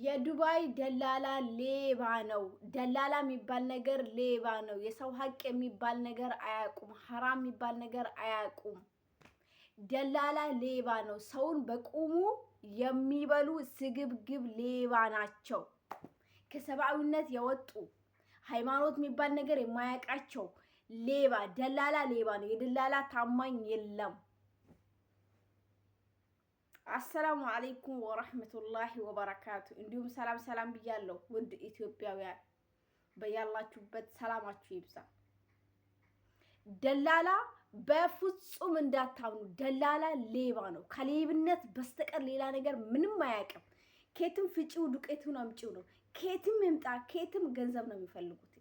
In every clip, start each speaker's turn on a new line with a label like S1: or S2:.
S1: የዱባይ ደላላ ሌባ ነው። ደላላ የሚባል ነገር ሌባ ነው። የሰው ሀቅ የሚባል ነገር አያውቁም። ሐራም የሚባል ነገር አያውቁም። ደላላ ሌባ ነው። ሰውን በቁሙ የሚበሉ ስግብግብ ሌባ ናቸው። ከሰብአዊነት የወጡ ሃይማኖት የሚባል ነገር የማያውቃቸው ሌባ ደላላ ሌባ ነው። የደላላ ታማኝ የለም። አሰላሙ አለይኩም ወራህመቱላሂ ወበረካቱ። እንዲሁም ሰላም ብያለሁ ውድ ኢትዮጵያውያን፣ በያላችሁበት ሰላማችሁ ይብዛ። ደላላ በፍጹም እንዳታምኑ። ደላላ ሌባ ነው። ከሌብነት በስተቀር ሌላ ነገር ምንም አያውቅም። ኬትም ፍጪው ዱቄቱን አምጪው ነው። ኬትም ይምጣ ኬትም ገንዘብ ነው የሚፈልጉት።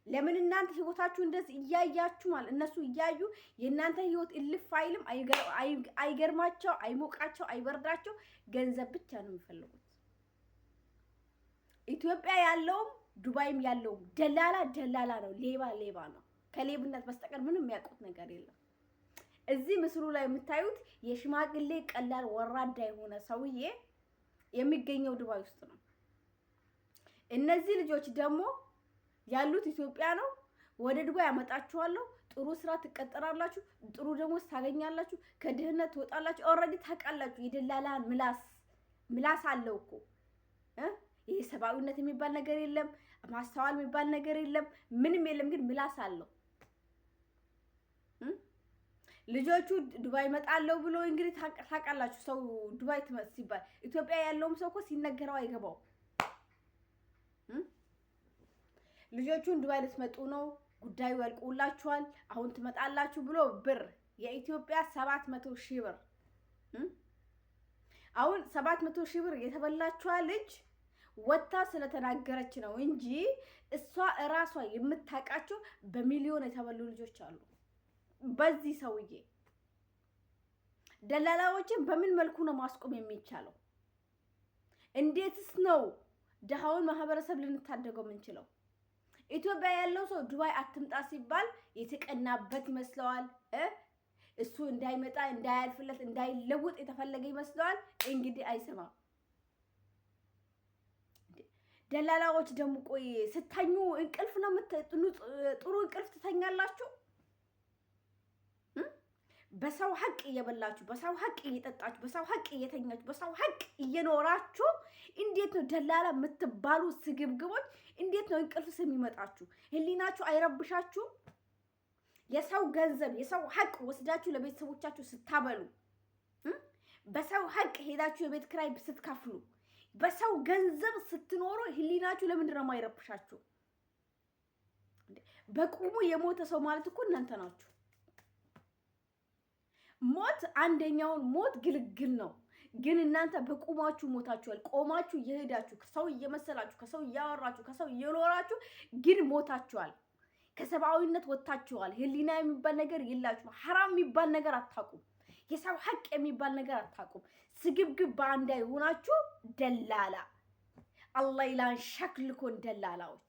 S1: ለምን እናንተ ህይወታችሁ እንደዚህ እያያችሁ ማለት እነሱ እያዩ የእናንተ ህይወት እልፍ አይልም። አይገርማቸው፣ አይሞቃቸው፣ አይበርዳቸው። ገንዘብ ብቻ ነው የሚፈልጉት። ኢትዮጵያ ያለውም ዱባይም ያለውም ደላላ ነው። ሌባ ነው። ከሌብነት በስተቀር ምንም የሚያውቁት ነገር የለም። እዚህ ምስሉ ላይ የምታዩት የሽማግሌ ቀላል ወራዳ የሆነ ሰውዬ የሚገኘው ዱባይ ውስጥ ነው። እነዚህ ልጆች ደግሞ ያሉት ኢትዮጵያ ነው። ወደ ዱባይ አመጣችኋለሁ። ጥሩ ስራ ትቀጠራላችሁ፣ ጥሩ ደሞዝ ታገኛላችሁ፣ ከድህነት ትወጣላችሁ። ኦልሬዲ ታውቃላችሁ። የደላላን ምላስ አለው እኮ ይሄ ሰብአዊነት የሚባል ነገር የለም፣ ማስተዋል የሚባል ነገር የለም፣ ምንም የለም። ግን ምላስ አለው። ልጆቹ ዱባይ መጣለው ብሎ እንግዲህ ታውቃላችሁ። ሰው ዱባይ ትመጣ ሲባል ኢትዮጵያ ያለውም ሰው እኮ ሲነገረው አይገባው። ልጆቹን ዱባይ ልትመጡ ነው፣ ጉዳዩ ያልቁላችኋል፣ አሁን ትመጣላችሁ ብሎ ብር የኢትዮጵያ 700 ሺህ ብር አሁን 700 ሺህ ብር የተበላችኋ ልጅ ወጣ ስለተናገረች ነው እንጂ እሷ እራሷ የምታውቃቸው በሚሊዮን የተበሉ ልጆች አሉ። በዚህ ሰውዬ ደላላዎችን በምን መልኩ ነው ማስቆም የሚቻለው? እንዴትስ ነው ደሃውን ማህበረሰብ ልንታደገው የምንችለው? ኢትዮጵያ ያለው ሰው ዱባይ አትምጣ ሲባል የተቀናበት ይመስለዋል። እሱ እንዳይመጣ፣ እንዳያልፍለት፣ እንዳይለውጥ የተፈለገ ይመስለዋል። እንግዲህ አይሰማም። ደላላዎች ደግሞ ቆይ ስተኙ እንቅልፍ ነው ጥሩ እንቅልፍ ትተኛላችሁ? በሰው ሀቅ እየበላችሁ፣ በሰው ሀቅ እየጠጣችሁ፣ በሰው ሀቅ እየተኛችሁ፣ በሰው ሀቅ እየኖራችሁ እንዴት ነው ደላላ የምትባሉ ስግብግቦች? እንዴት ነው እንቅልፍ የሚመጣችሁ? ህሊናችሁ አይረብሻችሁ? የሰው ገንዘብ የሰው ሀቅ ወስዳችሁ ለቤተሰቦቻችሁ ስታበሉ፣ በሰው ሀቅ ሄዳችሁ የቤት ክራይ ስትከፍሉ፣ በሰው ገንዘብ ስትኖሩ ህሊናችሁ ለምንድን ነው የማይረብሻችሁ? በቁሙ የሞተ ሰው ማለት እኮ እናንተ ናችሁ። ሞት አንደኛውን ሞት ግልግል ነው። ግን እናንተ በቁማችሁ ሞታችኋል። ቆማችሁ እየሄዳችሁ ሰው እየመሰላችሁ ከሰው እያወራችሁ ከሰው እየኖራችሁ ግን ሞታችኋል። ከሰብአዊነት ወጥታችኋል። ህሊና የሚባል ነገር የላችሁም። ሐራም የሚባል ነገር አታውቁም። የሰው ሀቅ የሚባል ነገር አታውቁም። ስግብግብ በአንድ ሆናችሁ ደላላ አላህ ይላን ሸክልኮን ደላላዎች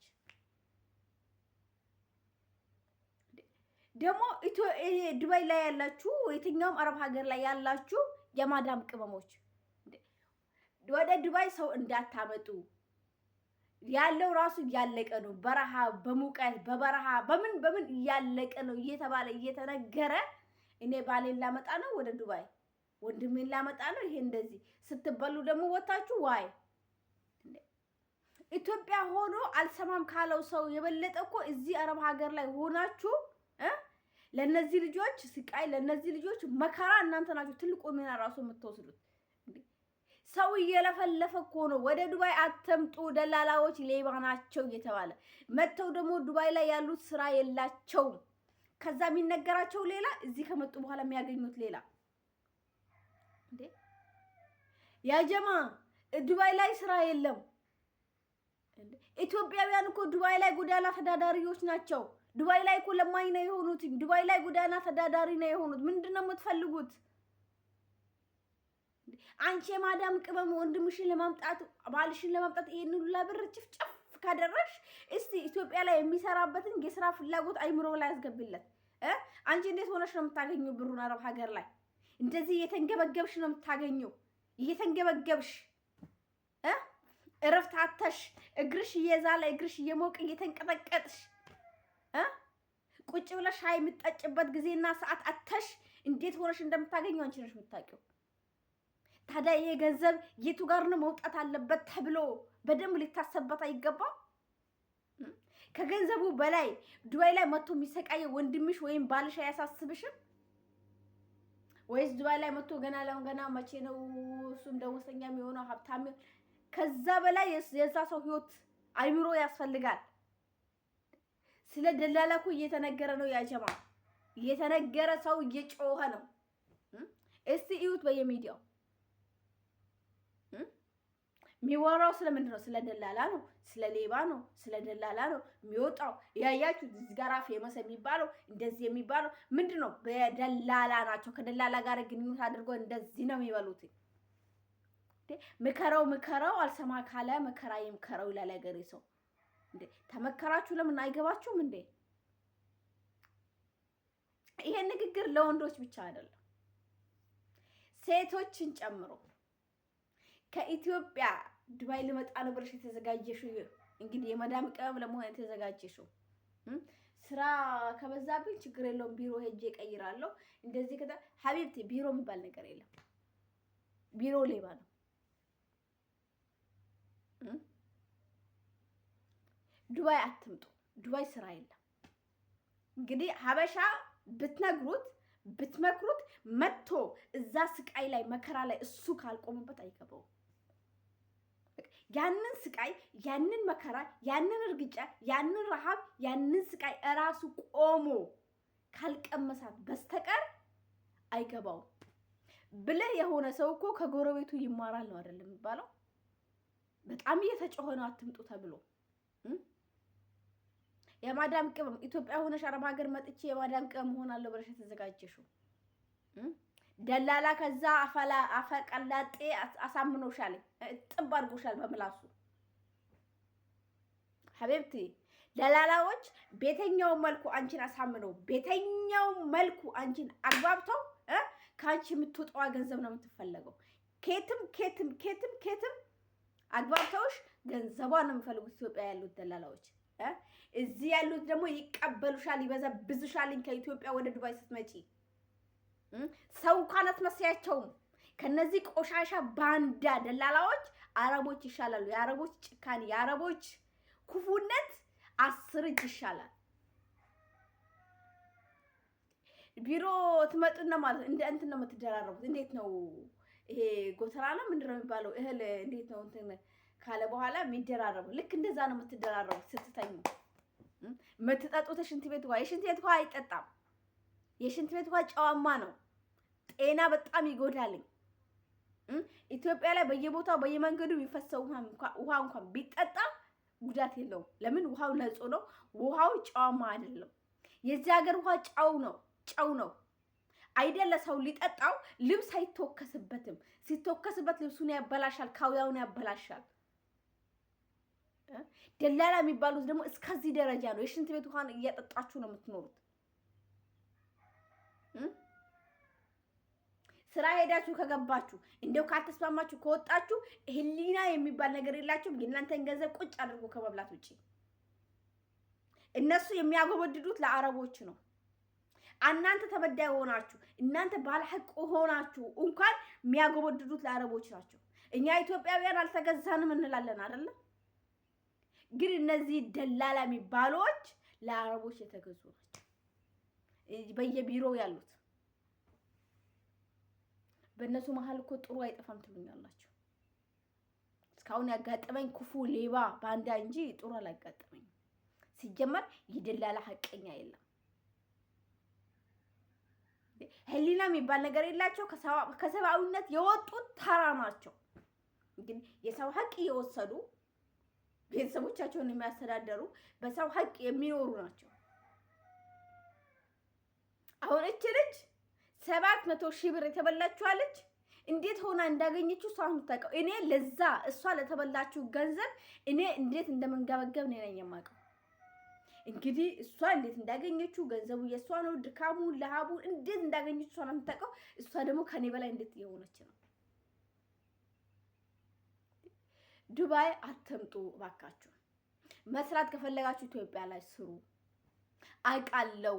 S1: ደግሞ ዱባይ ላይ ያላችሁ የትኛውም አረብ ሀገር ላይ ያላችሁ የማዳም ቅመሞች ወደ ዱባይ ሰው እንዳታመጡ። ያለው ራሱ እያለቀ ነው። በረሃ በሙቀት በበረሃ በምን እያለቀ ነው እየተባለ እየተነገረ እኔ ባሌን ላመጣ ነው ወደ ዱባይ፣ ወንድሜን ላመጣ ነው። ይሄ እንደዚህ ስትበሉ ደግሞ ወጣችሁ ዋይ። ኢትዮጵያ ሆኖ አልሰማም ካለው ሰው የበለጠ እኮ እዚህ አረብ ሀገር ላይ ሆናችሁ ለነዚህ ልጆች ስቃይ፣ ለነዚህ ልጆች መከራ እናንተ ናችሁ ትልቁ ሚና ራሱ የምትወስዱት። ሰው እየለፈለፈ እኮ ነው ወደ ዱባይ አትምጡ፣ ደላላዎች ሌባ ናቸው እየተባለ መተው ደግሞ ዱባይ ላይ ያሉት ስራ የላቸውም። ከዛ የሚነገራቸው ሌላ፣ እዚህ ከመጡ በኋላ የሚያገኙት ሌላ። ያጀማ ዱባይ ላይ ስራ የለም። ኢትዮጵያውያን እኮ ዱባይ ላይ ጎዳና ተዳዳሪዎች ናቸው። ዱባይ ላይ እኮ ለማኝ ነው የሆኑት። ዱባይ ላይ ጎዳና ተዳዳሪ ነው የሆኑት። ምንድነው የምትፈልጉት? አንቺ የማዳም ቅመም ወንድምሽን ለማምጣት ባልሽን ለማምጣት ይሄን ሁሉ ብር ጭፍጭፍ ካደረሽ እስቲ ኢትዮጵያ ላይ የሚሰራበትን የስራ ፍላጎት አይምሮ ላይ ያስገብለት። አንቺ እንዴት ሆነሽ ነው የምታገኘው ብሩን? አረብ ሀገር ላይ እንደዚህ እየተንገበገብሽ ነው የምታገኘው። እየተንገበገብሽ እረፍት አተሽ እግርሽ እየዛለ እግርሽ እየሞቀ እየተንቀጠቀጥሽ ቁጭ ብለሽ ሻይ የምትጠጭበት ጊዜና ሰዓት አተሽ እንዴት ሆነሽ እንደምታገኘው አንቺ ነሽ የምታውቂው። ታዲያ ይሄ ገንዘብ የቱ ጋር ነው መውጣት አለበት ተብሎ በደንብ ሊታሰብበት አይገባም? ከገንዘቡ በላይ ዱባይ ላይ መጥቶ የሚሰቃየው ወንድምሽ ወይም ባልሽ አያሳስብሽም? ወይስ ዱባይ ላይ መጥቶ ገና መቼ ነው እሱም ደሞዝተኛ የሚሆነው ሀብታም? ከዛ በላይ የዛ ሰው ህይወት አይምሮ ያስፈልጋል። ስለ ደላላ እኮ እየተነገረ ነው ያጀማ፣ እየተነገረ ሰው እየጮኸ ነው። እስቲ እዩት በየሚዲያው የሚወራው ስለምንድን ነው? ስለ ደላላ ነው፣ ስለ ሌባ ነው፣ ስለ ደላላ ነው የሚወጣው። ያያችሁ እዚህ ጋር ፌመስ የሚባለው እንደዚህ የሚባለው ምንድን ነው? በደላላ ናቸው። ከደላላ ጋር ግንኙነት አድርጎ እንደዚህ ነው የሚበሉት። ምከረው አልሰማ ካለ መከራ ይምከረው ይላል ያገሬ ሰው። እንዴ ተመከራችሁ ለምን አይገባችሁም እንዴ? ይሄ ንግግር ለወንዶች ብቻ አይደለም፣ ሴቶችን ጨምሮ ከኢትዮጵያ ዱባይ ልመጣ ነው ብለሽ የተዘጋጀሽው እንግዲህ የመዳም ቀበብ ለመሆን የተዘጋጀሽው ስራ ከበዛብኝ ችግር የለውም ቢሮ ሄጄ እቀይራለሁ እንደዚህ ሀቢብቲ ቢሮ የሚባል ነገር የለም። ቢሮ ሌባ ነው። ዱባይ አትምጡ። ዱባይ ስራ የለም። እንግዲህ ሀበሻ ብትመክሩት መጥቶ እዛ ስቃይ ላይ መከራ ላይ እሱ ካልቆመበት አይገባውም። ያንን ስቃይ፣ ያንን መከራ፣ ያንን እርግጫ፣ ያንን ረሃብ፣ ያንን ስቃይ እራሱ ቆሞ ካልቀመሳት በስተቀር አይገባውም። ብለህ የሆነ ሰው እኮ ከጎረቤቱ ይማራል ነው አይደለም የሚባለው? በጣም እየተጮኸ ነው አትምጡ ተብሎ። የማዳም ቅመም ኢትዮጵያ ሆነሽ አረብ ሀገር መጥቼ የማዳም ቅመም ሆናለሁ ብለሽ ተዘጋጀሽው ደላላ ከዛ አፈቀላጤ አሳምኖሻል፣ ጥብ አድርጎሻል በምላሱ። ሀቢብቲ ደላላዎች በየትኛው መልኩ አንቺን አሳምነው በየትኛው መልኩ አንቺን አግባብተው ካንቺ የምትወጣው ገንዘብ ነው የምትፈልገው። ኬትም አግባብተውሽ ገንዘቧን ነው የሚፈልጉት ኢትዮጵያ ያሉት ደላላዎች። እዚህ ያሉት ደግሞ ይቀበሉሻል፣ ይበዘብዙሻል። ከኢትዮጵያ ወደ ዱባይ ስትመጪ ሰው እንኳን አትመስያቸውም። ከነዚህ ቆሻሻ ባንዳ ደላላዎች አረቦች ይሻላሉ። የአረቦች ጭካኔ፣ የአረቦች ክፉነት 10 እጅ ይሻላል። ቢሮ ትመጡና ማለት እንትን ነው የምትደራረቡት። እንዴት ነው ይሄ ጎተራ ነው ምንድነው የሚባለው? እህል እንዴት ነው እንትን ካለ በኋላ የሚደራረቡ ልክ እንደዛ ነው የምትደራረቡት። ስትተኙ የምትጠጡት ሽንት ቤት ውሃ፣ የሽንት ቤት ውሃ አይጠጣም። የሽንት ቤት ውሃ ጨዋማ ነው፣ ጤና በጣም ይጎዳልኝ። ኢትዮጵያ ላይ በየቦታው በየመንገዱ የሚፈሰው ውሃ እንኳን ቢጠጣ ጉዳት የለውም። ለምን? ውሃው ንጹህ ነው። ውሃው ጨዋማ አይደለም። የዚህ ሀገር ውሃ ጨው ነው አይደለ? ሰው ሊጠጣው ልብስ አይተወከስበትም። ሲተወከስበት ልብሱን ያበላሻል፣ ካውያውን ያበላሻል። ደላላ የሚባሉት ደግሞ እስከዚህ ደረጃ ነው። የሽንት ቤት ውሃን እያጠጣችሁ ነው የምትኖሩት። ስራ ሄዳችሁ ከገባችሁ እንደው ካልተስማማችሁ ከወጣችሁ ህሊና የሚባል ነገር የላችሁም። የእናንተን ገንዘብ ቁጭ አድርጎ ከመብላት ውጪ እነሱ የሚያጎበድዱት ለአረቦች ነው። እናንተ ተበዳይ ሆናችሁ እናንተ ባለሐቅ ሆናችሁ እንኳን የሚያጎበድዱት ለአረቦች ናቸው። እኛ ኢትዮጵያውያን አልተገዛንም እንላለን አይደለ? ግን እነዚህ ደላላ የሚባሉት ለአረቦች የተገዙ ናቸው። በየቢሮው ያሉት በእነሱ መሀል እኮ ጥሩ አይጠፋም ትሉኛላችሁ። እስካሁን ያጋጠመኝ ክፉ ሌባ ባንዳ እንጂ ጥሩ አላጋጠመኝም። ሲጀመር ይደላላ ሐቀኛ የለም። ህሊና የሚባል ነገር የላቸው። ከሰብአዊነት የወጡት ተራ ናቸው። እንግዲህ የሰው ሐቅ እየወሰዱ ቤተሰቦቻቸውን የሚያስተዳደሩ በሰው ሐቅ የሚኖሩ ናቸው። አሁን እቺ ልጅ 700,000 ብር የተበላችኋለች። እንዴት ሆና እንዳገኘችው እሷ የምታውቀው። እኔ ለዛ እሷ ለተበላችሁ ገንዘብ እኔ እንዴት እንደምንገበገብ ነው የማውቀው። እንግዲህ እሷ እንዴት እንዳገኘችው ገንዘቡ የሷ ነው። ድካሙ ለሃቡ እንዴት እንዳገኘችው እሷ ነው የምታውቀው። እሷ ደግሞ ከኔ በላይ እንዴት የሆነች ነው። ዱባይ አትምጡ ባካችሁ። መስራት ከፈለጋችሁ ኢትዮጵያ ላይ ስሩ። አውቃለሁ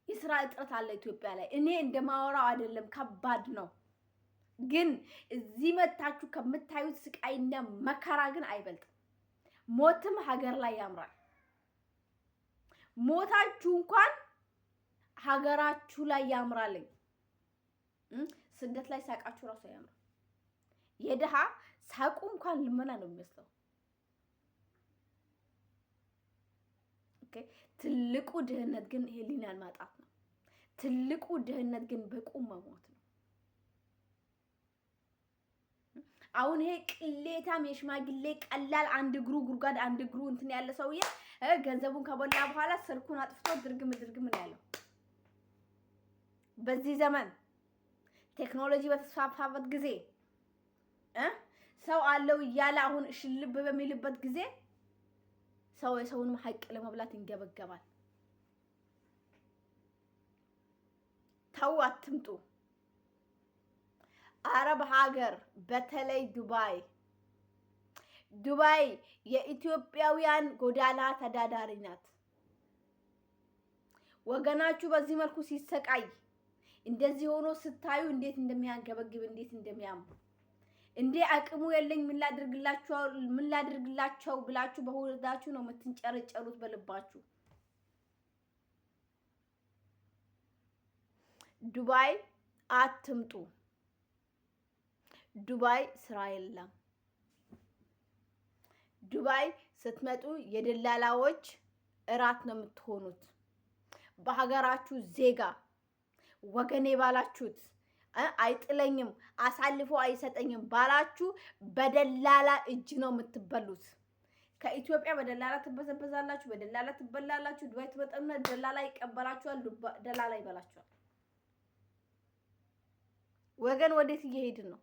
S1: የስራ እጥረት አለ ኢትዮጵያ ላይ። እኔ እንደማወራው አይደለም፣ ከባድ ነው። ግን እዚህ መታችሁ ከምታዩት ስቃይና መከራ ግን አይበልጥም። ሞትም ሀገር ላይ ያምራል። ሞታችሁ እንኳን ሀገራችሁ ላይ ያምራልኝ። ስደት ላይ ሳቃችሁ ራሱ ያምራል። የድሃ ሳቁ እንኳን ልመና ነው የሚመስለው። ኦኬ። ትልቁ ድህነት ግን ህሊናን ማጣት ነው። ትልቁ ድህነት ግን በቁም መሞት ነው። አሁን ይሄ ቅሌታም የሽማግሌ ቀላል አንድ እግሩ ጉርጓድ አንድ እግሩ እንትን ያለ ሰውዬ ገንዘቡን ከበላ በኋላ ስልኩን አጥፍቶ ድርግም ነው ያለው። በዚህ ዘመን ቴክኖሎጂ በተስፋፋበት ጊዜ ሰው አለው እያለ አሁን ሽልብ በሚልበት ጊዜ ሰው የሰውን ሀቅ ለመብላት ይንገበገባል። ተው አትምጡ። አረብ ሀገር በተለይ ዱባይ የኢትዮጵያውያን ጎዳና ተዳዳሪ ናት። ወገናችሁ በዚህ መልኩ ሲሰቃይ እንደዚህ ሆኖ ስታዩ እንዴት እንደሚያንገበግብ እንዴት እንደሚያም እንዴ አቅሙ የለኝ ምን ላድርግላቸው ብላችሁ በሆዳችሁ ነው የምትንጨረጨሩት በልባችሁ። ዱባይ አትምጡ። ዱባይ ስራ የለም። ዱባይ ስትመጡ የደላላዎች እራት ነው የምትሆኑት። በሀገራችሁ ዜጋ ወገኔ ባላችሁት አይጥለኝም አሳልፎ አይሰጠኝም ባላችሁ በደላላ እጅ ነው የምትበሉት። ከኢትዮጵያ በደላላ ትበዘበዛላችሁ፣ በደላላ ትበላላችሁ። ዱባይ ትመጡና ደላላ ይቀበላችኋል፣ ደላላ ይበላችኋል። ወገን ወዴት እየሄድን ነው?